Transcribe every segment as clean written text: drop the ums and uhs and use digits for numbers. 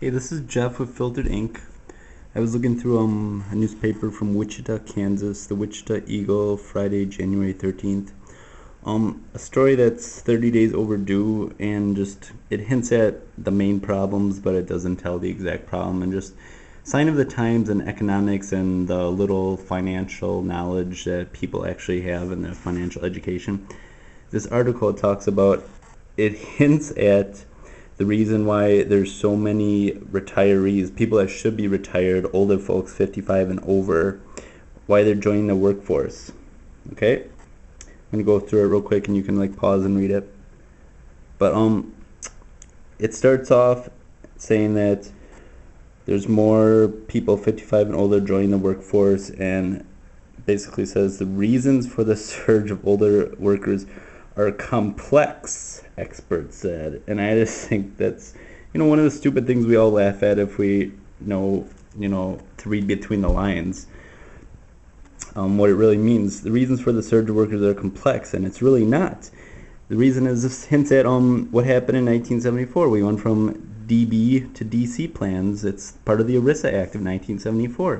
Hey, this is Jeff with Filtered Ink. I was looking through a newspaper from Wichita, Kansas, the Wichita Eagle, Friday, January 13th. A story that's 30 days overdue, and just it hints at the main problems, but it doesn't tell the exact problem, and just sign of the times and economics and the little financial knowledge that people actually have in their financial education. This article talks about, it hints at the reason why there's so many retirees, people that should be retired, older folks 55 and over, why they're joining the workforce. Okay? I'm going to go through it real quick and you can like pause and read it. But it starts off saying that there's more people 55 and older joining the workforce, and basically says the reasons for the surge of older workers are complex, experts said. And I just think that's, one of the stupid things we all laugh at if we know, to read between the lines. What it really means. The reasons for the surge of workers are complex, and it's really not. The reason is this hints at what happened in 1974. We went from DB to DC plans. It's part of the ERISA Act of 1974.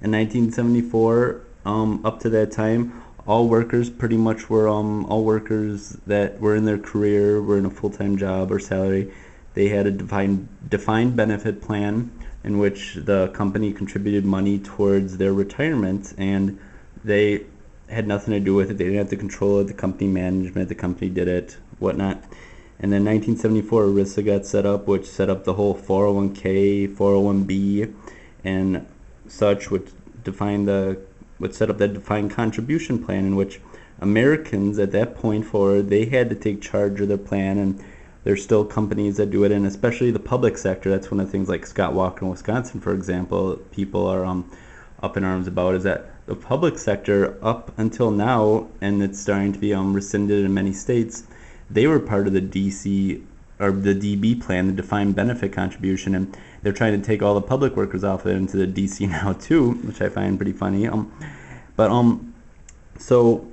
In 1974, up to that time, all workers pretty much were all workers that were in their career, were in a full-time job or salary. They had a defined benefit plan in which the company contributed money towards their retirement, and they had nothing to do with it. They didn't have to control it. The company management, the company did it, whatnot. And then 1974, ERISA got set up, which set up the whole 401k, 401b, and such, which set up that defined contribution plan in which Americans at that point forward, they had to take charge of their plan, and there's still companies that do it, and especially the public sector. That's one of the things like Scott Walker in Wisconsin, for example, people are up in arms about, is that the public sector up until now, and it's starting to be rescinded in many states, they were part of the DC or the DB plan, the defined benefit contribution, and they're trying to take all the public workers off it into the DC now too, which I find pretty funny. So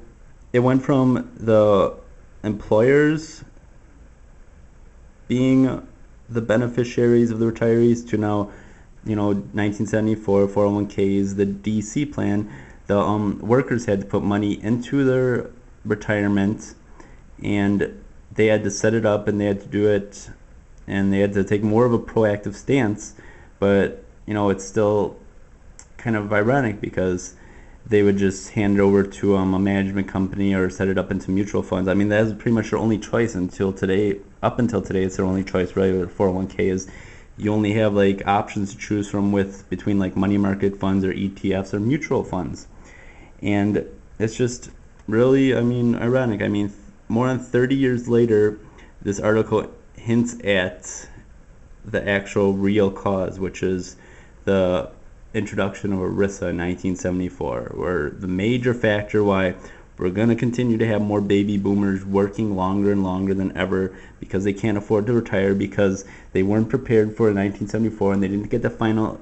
it went from the employers being the beneficiaries of the retirees to now, 1974 401ks, the DC plan. The workers had to put money into their retirement, and they had to set it up, and they had to do it, and they had to take more of a proactive stance. But it's still kind of ironic because they would just hand it over to a management company or set it up into mutual funds. I mean, that is pretty much their only choice until today. Up until today, it's their only choice, really, with 401k is you only have like options to choose from between like money market funds or ETFs or mutual funds. And it's just really, ironic. More than 30 years later, this article hints at the actual real cause, which is the introduction of ERISA in 1974, where the major factor why we're going to continue to have more baby boomers working longer and longer than ever because they can't afford to retire, because they weren't prepared for 1974 and they didn't get the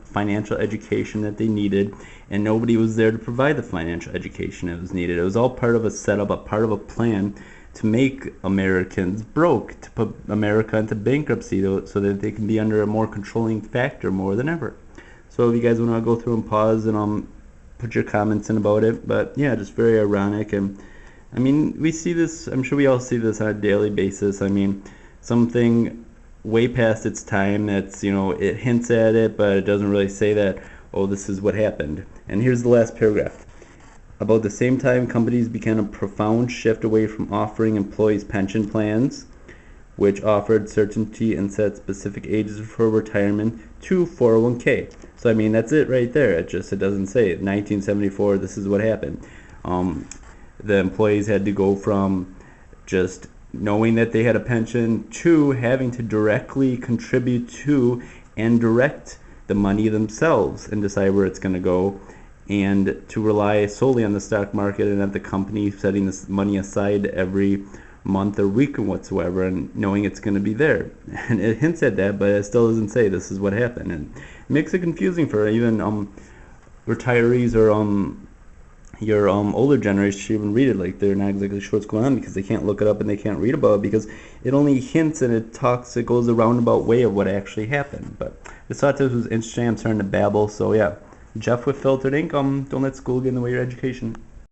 financial education that they needed, and nobody was there to provide the financial education that was needed. It was all part of a setup, a part of a plan to make Americans broke, to put America into bankruptcy so that they can be under a more controlling factor more than ever. So if you guys want to go through and pause and put your comments in about it. But yeah, just very ironic. And we see this, I'm sure we all see this on a daily basis. Something way past its time that's, it hints at it, but it doesn't really say that, oh, this is what happened. And here's the last paragraph. About the same time, companies began a profound shift away from offering employees pension plans, which offered certainty and set specific ages for retirement, to 401k. So that's it right there. It doesn't say 1974, this is what happened. The employees had to go from just knowing that they had a pension to having to directly contribute to and direct the money themselves and decide where it's going to go, and to rely solely on the stock market and at the company setting this money aside every month or week or whatsoever, and knowing it's going to be there. And it hints at that, but it still doesn't say this is what happened, and it makes it confusing for even retirees or your older generation should even read it. Like, they're not exactly sure what's going on because they can't look it up and they can't read about it because it only hints and it goes a roundabout way of what actually happened. But I thought this was interesting. I'm starting to babble. So yeah, Jeff with Filtered Ink. Don't let school get in the way of your education.